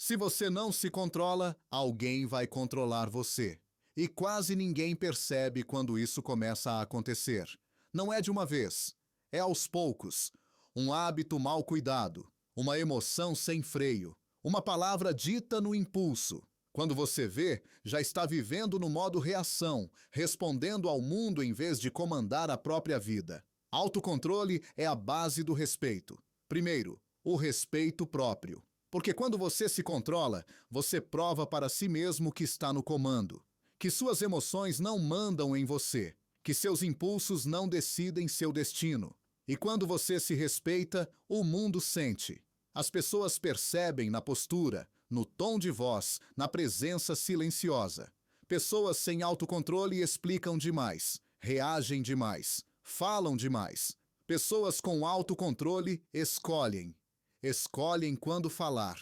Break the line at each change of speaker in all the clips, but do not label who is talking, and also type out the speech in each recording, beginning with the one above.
Se você não se controla, alguém vai controlar você. E quase ninguém percebe quando isso começa a acontecer. Não é de uma vez, é aos poucos. Um hábito mal cuidado, uma emoção sem freio, uma palavra dita no impulso. Quando você vê, já está vivendo no modo reação, respondendo ao mundo em vez de comandar a própria vida. Autocontrole é a base do respeito. Primeiro, o respeito próprio. Porque quando você se controla, você prova para si mesmo que está no comando, que suas emoções não mandam em você, que seus impulsos não decidem seu destino. E quando você se respeita, o mundo sente. As pessoas percebem na postura, no tom de voz, na presença silenciosa. Pessoas sem autocontrole explicam demais, reagem demais, falam demais. Pessoas com autocontrole escolhem. Escolhem quando falar,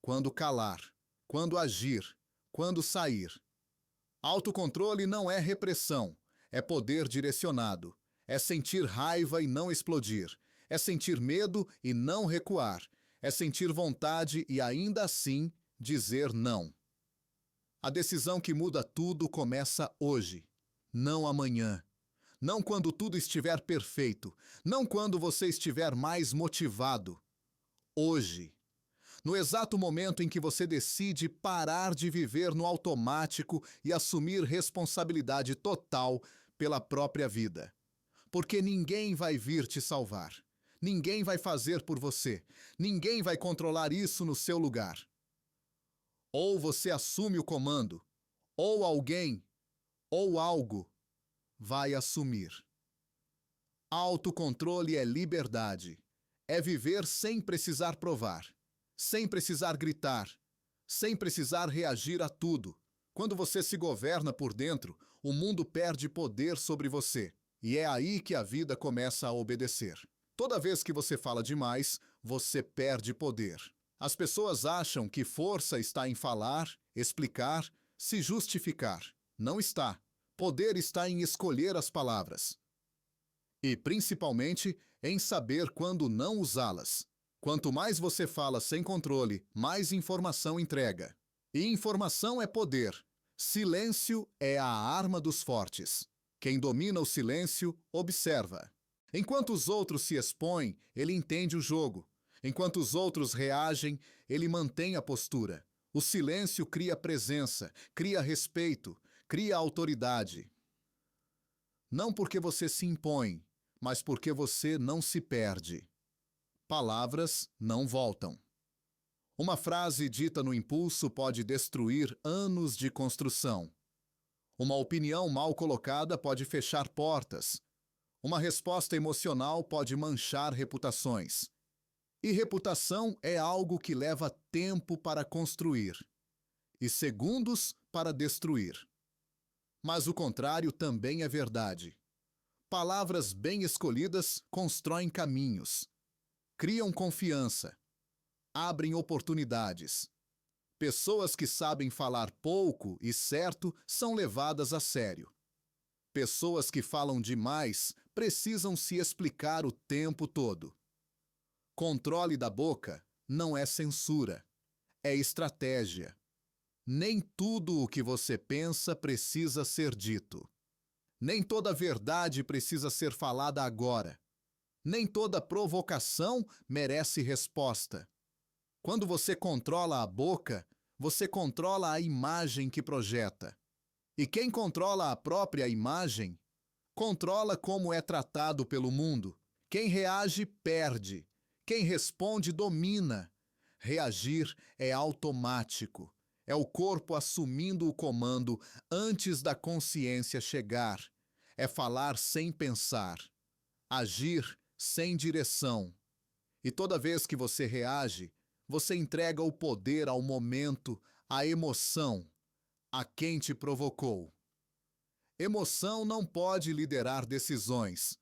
quando calar, quando agir, quando sair. Autocontrole não é repressão, é poder direcionado. É sentir raiva e não explodir. É sentir medo e não recuar. É sentir vontade e ainda assim dizer não. A decisão que muda tudo começa hoje, não amanhã. Não quando tudo estiver perfeito, não quando você estiver mais motivado. Hoje. No exato momento em que você decide parar de viver no automático e assumir responsabilidade total pela própria vida. Porque ninguém vai vir te salvar. Ninguém vai fazer por você. Ninguém vai controlar isso no seu lugar. Ou você assume o comando, ou alguém, ou algo, vai assumir. Autocontrole é liberdade. É viver sem precisar provar, sem precisar gritar, sem precisar reagir a tudo. Quando você se governa por dentro, o mundo perde poder sobre você. E é aí que a vida começa a obedecer. Toda vez que você fala demais, você perde poder. As pessoas acham que força está em falar, explicar, se justificar. Não está. Poder está em escolher as palavras. E, principalmente, em saber quando não usá-las. Quanto mais você fala sem controle, mais informação entrega. E informação é poder. Silêncio é a arma dos fortes. Quem domina o silêncio, observa. Enquanto os outros se expõem, ele entende o jogo. Enquanto os outros reagem, ele mantém a postura. O silêncio cria presença, cria respeito, cria autoridade. Não porque você se impõe, mas porque você não se perde. Palavras não voltam. Uma frase dita no impulso pode destruir anos de construção. Uma opinião mal colocada pode fechar portas. Uma resposta emocional pode manchar reputações. E reputação é algo que leva tempo para construir e segundos para destruir. Mas o contrário também é verdade. Palavras bem escolhidas constroem caminhos, criam confiança, abrem oportunidades. Pessoas que sabem falar pouco e certo são levadas a sério. Pessoas que falam demais precisam se explicar o tempo todo. Controle da boca não é censura, é estratégia. Nem tudo o que você pensa precisa ser dito. Nem toda verdade precisa ser falada agora. Nem toda provocação merece resposta. Quando você controla a boca, você controla a imagem que projeta. E quem controla a própria imagem, controla como é tratado pelo mundo. Quem reage, perde. Quem responde, domina. Reagir é automático. É o corpo assumindo o comando antes da consciência chegar. É falar sem pensar. Agir sem direção. E toda vez que você reage, você entrega o poder ao momento, à emoção, a quem te provocou. Emoção não pode liderar decisões.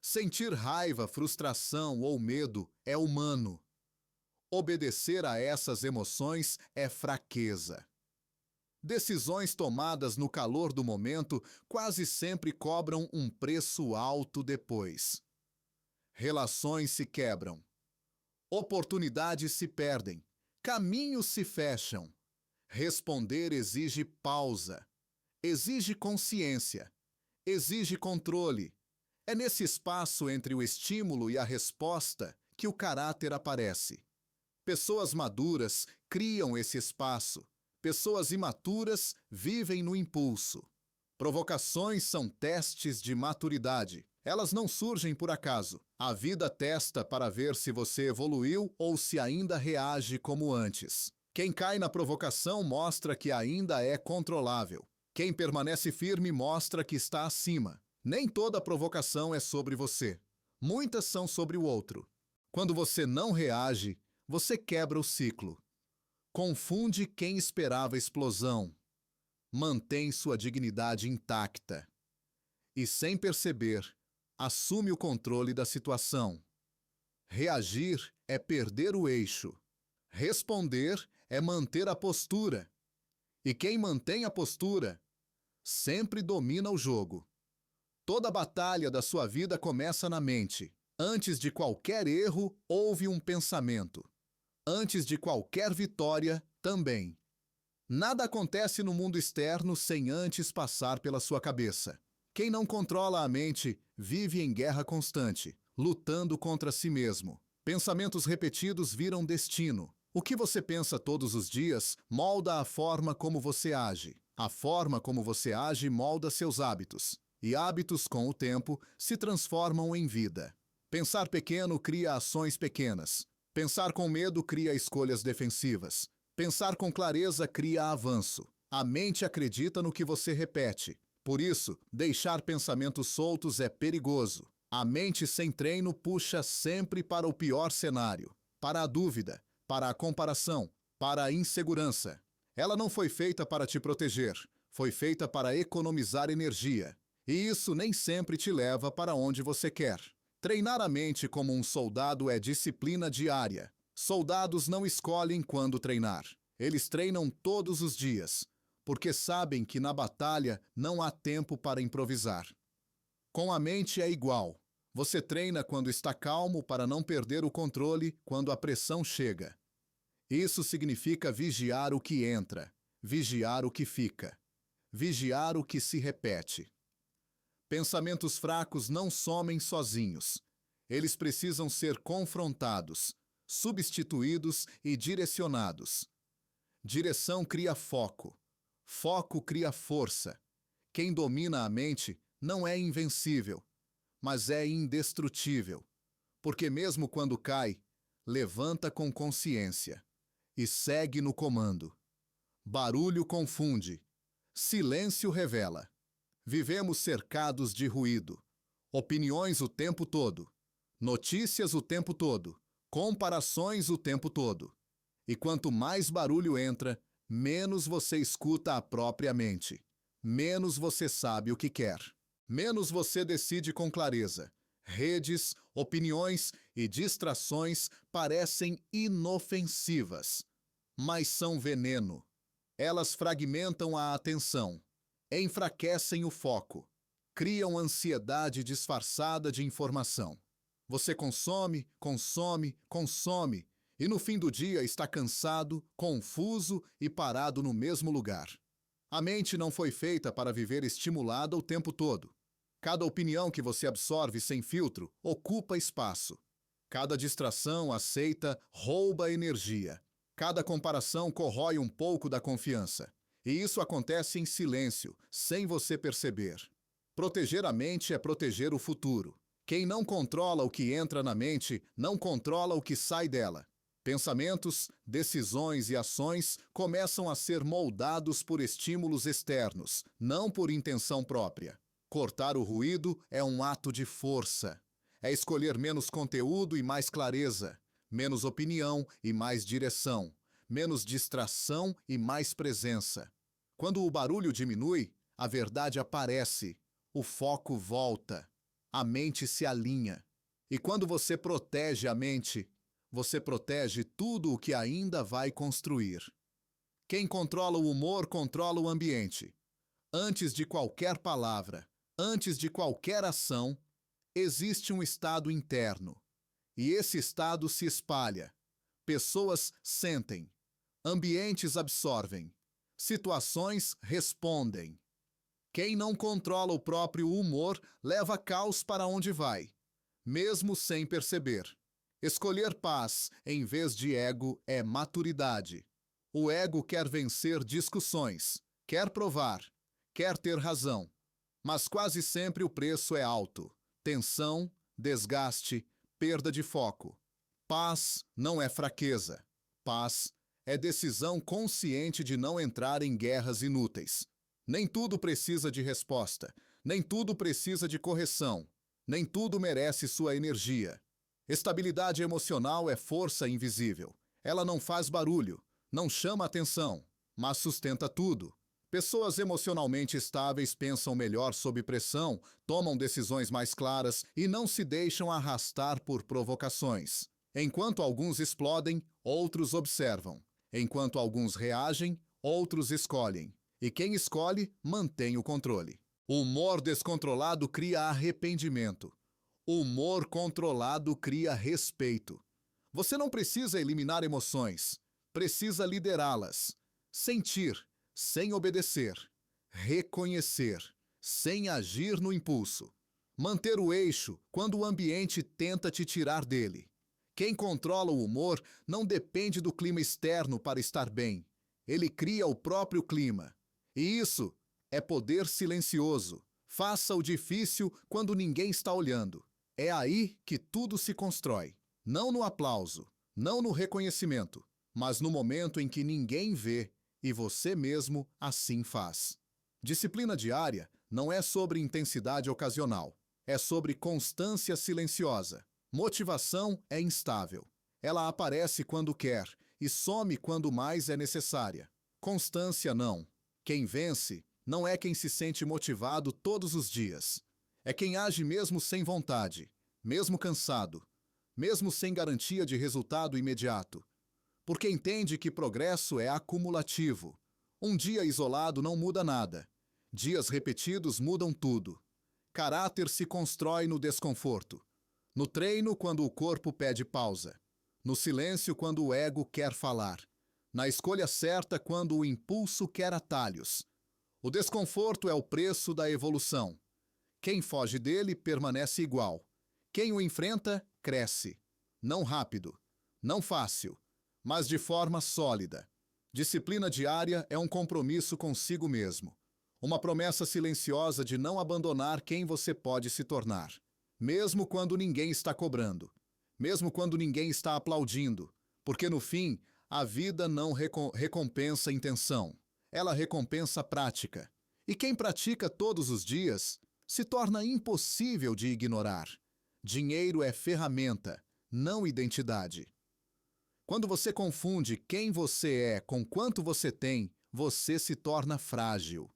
Sentir raiva, frustração ou medo é humano. Obedecer a essas emoções é fraqueza. Decisões tomadas no calor do momento quase sempre cobram um preço alto depois. Relações se quebram. Oportunidades se perdem. Caminhos se fecham. Responder exige pausa, exige consciência, exige controle. É nesse espaço entre o estímulo e a resposta que o caráter aparece. Pessoas maduras criam esse espaço. Pessoas imaturas vivem no impulso. Provocações são testes de maturidade. Elas não surgem por acaso. A vida testa para ver se você evoluiu ou se ainda reage como antes. Quem cai na provocação mostra que ainda é controlável. Quem permanece firme mostra que está acima. Nem toda provocação é sobre você. Muitas são sobre o outro. Quando você não reage, você quebra o ciclo. Confunde quem esperava explosão. Mantém sua dignidade intacta. E, sem perceber, assume o controle da situação. Reagir é perder o eixo. Responder é manter a postura. E quem mantém a postura sempre domina o jogo. Toda batalha da sua vida começa na mente. Antes de qualquer erro, houve um pensamento. Antes de qualquer vitória, também. Nada acontece no mundo externo sem antes passar pela sua cabeça. Quem não controla a mente vive em guerra constante, lutando contra si mesmo. Pensamentos repetidos viram destino. O que você pensa todos os dias molda a forma como você age. A forma como você age molda seus hábitos. E hábitos, com o tempo, se transformam em vida. Pensar pequeno cria ações pequenas. Pensar com medo cria escolhas defensivas. Pensar com clareza cria avanço. A mente acredita no que você repete. Por isso, deixar pensamentos soltos é perigoso. A mente sem treino puxa sempre para o pior cenário, para a dúvida, para a comparação, para a insegurança. Ela não foi feita para te proteger, foi feita para economizar energia. E isso nem sempre te leva para onde você quer. Treinar a mente como um soldado é disciplina diária. Soldados não escolhem quando treinar. Eles treinam todos os dias, porque sabem que na batalha não há tempo para improvisar. Com a mente é igual. Você treina quando está calmo para não perder o controle quando a pressão chega. Isso significa vigiar o que entra, vigiar o que fica, vigiar o que se repete. Pensamentos fracos não somem sozinhos. Eles precisam ser confrontados, substituídos e direcionados. Direção cria foco. Foco cria força. Quem domina a mente não é invencível, mas é indestrutível. Porque mesmo quando cai, levanta com consciência e segue no comando. Barulho confunde. Silêncio revela. Vivemos cercados de ruído. Opiniões o tempo todo. Notícias o tempo todo. Comparações o tempo todo. E quanto mais barulho entra, menos você escuta a própria mente. Menos você sabe o que quer. Menos você decide com clareza. Redes, opiniões e distrações parecem inofensivas, mas são veneno. Elas fragmentam a atenção, enfraquecem o foco, criam ansiedade disfarçada de informação. Você consome, consome, consome, e no fim do dia está cansado, confuso e parado no mesmo lugar. A mente não foi feita para viver estimulada o tempo todo. Cada opinião que você absorve sem filtro ocupa espaço. Cada distração aceita rouba energia. Cada comparação corrói um pouco da confiança. E isso acontece em silêncio, sem você perceber. Proteger a mente é proteger o futuro. Quem não controla o que entra na mente, não controla o que sai dela. Pensamentos, decisões e ações começam a ser moldados por estímulos externos, não por intenção própria. Cortar o ruído é um ato de força. É escolher menos conteúdo e mais clareza, menos opinião e mais direção, menos distração e mais presença. Quando o barulho diminui, a verdade aparece, o foco volta, a mente se alinha. E quando você protege a mente, você protege tudo o que ainda vai construir. Quem controla o humor controla o ambiente. Antes de qualquer palavra, antes de qualquer ação, existe um estado interno. E esse estado se espalha. Pessoas sentem, ambientes absorvem, situações respondem. Quem não controla o próprio humor leva caos para onde vai, mesmo sem perceber. Escolher paz em vez de ego é maturidade. O ego quer vencer discussões, quer provar, quer ter razão. Mas quase sempre o preço é alto. Tensão, desgaste, perda de foco. Paz não é fraqueza. Paz é decisão consciente de não entrar em guerras inúteis. Nem tudo precisa de resposta, nem tudo precisa de correção, nem tudo merece sua energia. Estabilidade emocional é força invisível. Ela não faz barulho, não chama atenção, mas sustenta tudo. Pessoas emocionalmente estáveis pensam melhor sob pressão, tomam decisões mais claras e não se deixam arrastar por provocações. Enquanto alguns explodem, outros observam. Enquanto alguns reagem, outros escolhem. E quem escolhe, mantém o controle. O humor descontrolado cria arrependimento. O humor controlado cria respeito. Você não precisa eliminar emoções, precisa liderá-las. Sentir, sem obedecer. Reconhecer, sem agir no impulso. Manter o eixo quando o ambiente tenta te tirar dele. Quem controla o humor não depende do clima externo para estar bem. Ele cria o próprio clima. E isso é poder silencioso. Faça o difícil quando ninguém está olhando. É aí que tudo se constrói. Não no aplauso, não no reconhecimento, mas no momento em que ninguém vê e você mesmo assim faz. Disciplina diária não é sobre intensidade ocasional. É sobre constância silenciosa. Motivação é instável. Ela aparece quando quer e some quando mais é necessária. Constância não. Quem vence não é quem se sente motivado todos os dias. É quem age mesmo sem vontade, mesmo cansado, mesmo sem garantia de resultado imediato. Porque entende que progresso é acumulativo. Um dia isolado não muda nada. Dias repetidos mudam tudo. Caráter se constrói no desconforto. No treino, quando o corpo pede pausa. No silêncio, quando o ego quer falar. Na escolha certa, quando o impulso quer atalhos. O desconforto é o preço da evolução. Quem foge dele permanece igual. Quem o enfrenta, cresce. Não rápido, não fácil, mas de forma sólida. Disciplina diária é um compromisso consigo mesmo. Uma promessa silenciosa de não abandonar quem você pode se tornar. Mesmo quando ninguém está cobrando. Mesmo quando ninguém está aplaudindo. Porque no fim, a vida não recompensa intenção. Ela recompensa prática. E quem pratica todos os dias se torna impossível de ignorar. Dinheiro é ferramenta, não identidade. Quando você confunde quem você é com quanto você tem, você se torna frágil.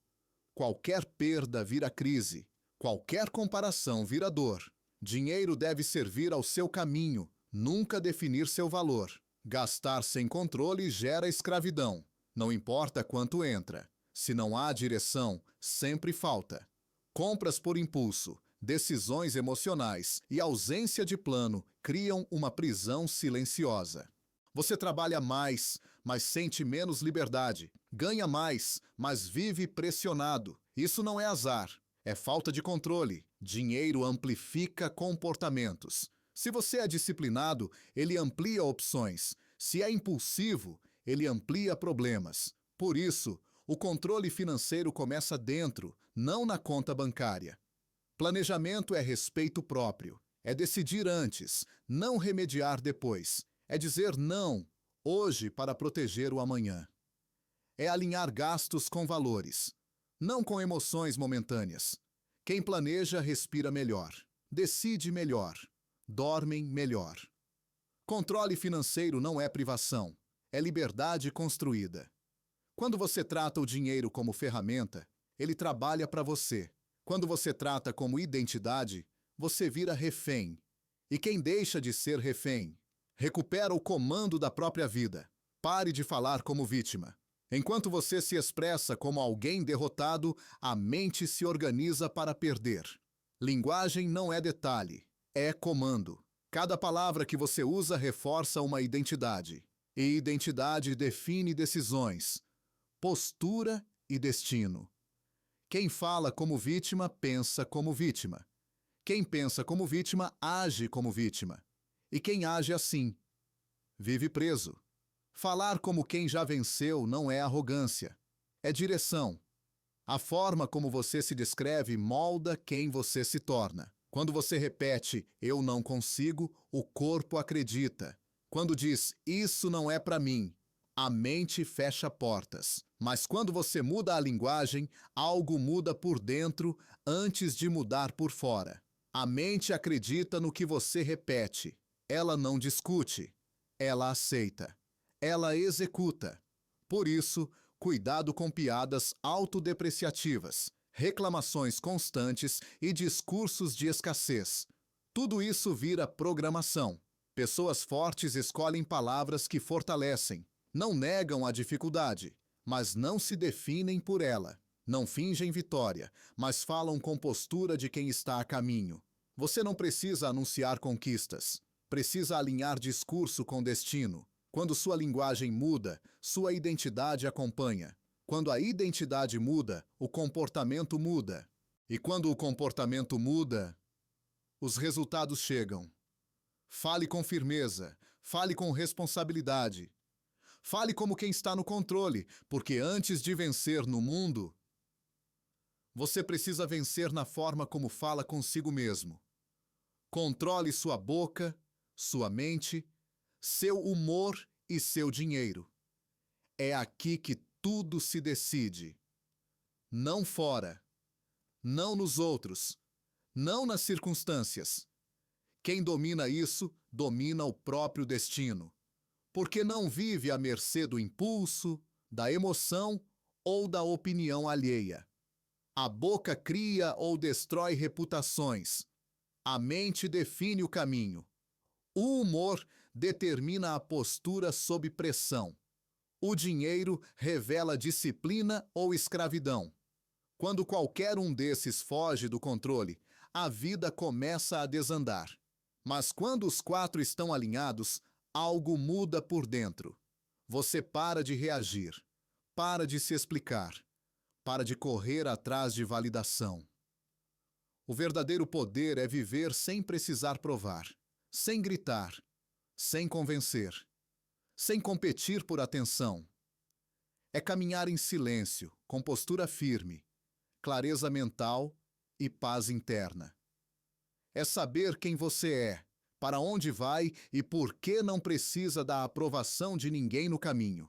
Qualquer perda vira crise. Qualquer comparação vira dor. Dinheiro deve servir ao seu caminho, nunca definir seu valor. Gastar sem controle gera escravidão. Não importa quanto entra. Se não há direção, sempre falta. Compras por impulso, decisões emocionais e ausência de plano criam uma prisão silenciosa. Você trabalha mais, mas sente menos liberdade. Ganha mais, mas vive pressionado. Isso não é azar, é falta de controle. Dinheiro amplifica comportamentos. Se você é disciplinado, ele amplia opções. Se é impulsivo, ele amplia problemas. Por isso, o controle financeiro começa dentro, não na conta bancária. Planejamento é respeito próprio. É decidir antes, não remediar depois. É dizer não, hoje, para proteger o amanhã. É alinhar gastos com valores, não com emoções momentâneas. Quem planeja, respira melhor. Decide melhor. Dormem melhor. Controle financeiro não é privação, é liberdade construída. Quando você trata o dinheiro como ferramenta, ele trabalha para você. Quando você trata como identidade, você vira refém. E quem deixa de ser refém, recupera o comando da própria vida. Pare de falar como vítima. Enquanto você se expressa como alguém derrotado, a mente se organiza para perder. Linguagem não é detalhe, é comando. Cada palavra que você usa reforça uma identidade. E identidade define decisões, postura e destino. Quem fala como vítima, pensa como vítima. Quem pensa como vítima, age como vítima. E quem age assim, vive preso. Falar como quem já venceu não é arrogância, é direção. A forma como você se descreve molda quem você se torna. Quando você repete, eu não consigo, o corpo acredita. Quando diz, isso não é para mim, a mente fecha portas. Mas quando você muda a linguagem, algo muda por dentro antes de mudar por fora. A mente acredita no que você repete. Ela não discute. Ela aceita. Ela executa. Por isso, cuidado com piadas autodepreciativas, reclamações constantes e discursos de escassez. Tudo isso vira programação. Pessoas fortes escolhem palavras que fortalecem. Não negam a dificuldade, mas não se definem por ela. Não fingem vitória, mas falam com postura de quem está a caminho. Você não precisa anunciar conquistas. Precisa alinhar discurso com destino. Quando sua linguagem muda, sua identidade acompanha. Quando a identidade muda, o comportamento muda. E quando o comportamento muda, os resultados chegam. Fale com firmeza, fale com responsabilidade. Fale como quem está no controle, porque antes de vencer no mundo, você precisa vencer na forma como fala consigo mesmo. Controle sua boca, sua mente, seu humor e seu dinheiro. É aqui que tudo se decide. Não fora, não nos outros, não nas circunstâncias. Quem domina isso, domina o próprio destino, porque não vive à mercê do impulso, da emoção ou da opinião alheia. A boca cria ou destrói reputações. A mente define o caminho. O humor determina a postura sob pressão. O dinheiro revela disciplina ou escravidão. Quando qualquer um desses foge do controle, a vida começa a desandar. Mas quando os quatro estão alinhados, algo muda por dentro. Você para de reagir, para de se explicar, para de correr atrás de validação. O verdadeiro poder é viver sem precisar provar, sem gritar, sem convencer, sem competir por atenção. É caminhar em silêncio, com postura firme, clareza mental e paz interna. É saber quem você é, para onde vai e por que não precisa da aprovação de ninguém no caminho.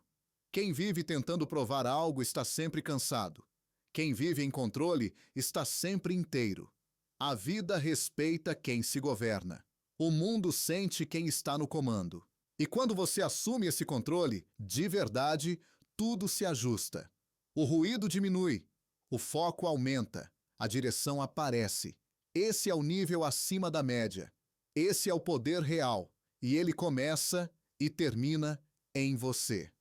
Quem vive tentando provar algo está sempre cansado. Quem vive em controle está sempre inteiro. A vida respeita quem se governa. O mundo sente quem está no comando. E quando você assume esse controle, de verdade, tudo se ajusta. O ruído diminui, o foco aumenta, a direção aparece. Esse é o nível acima da média. Esse é o poder real. E ele começa e termina em você.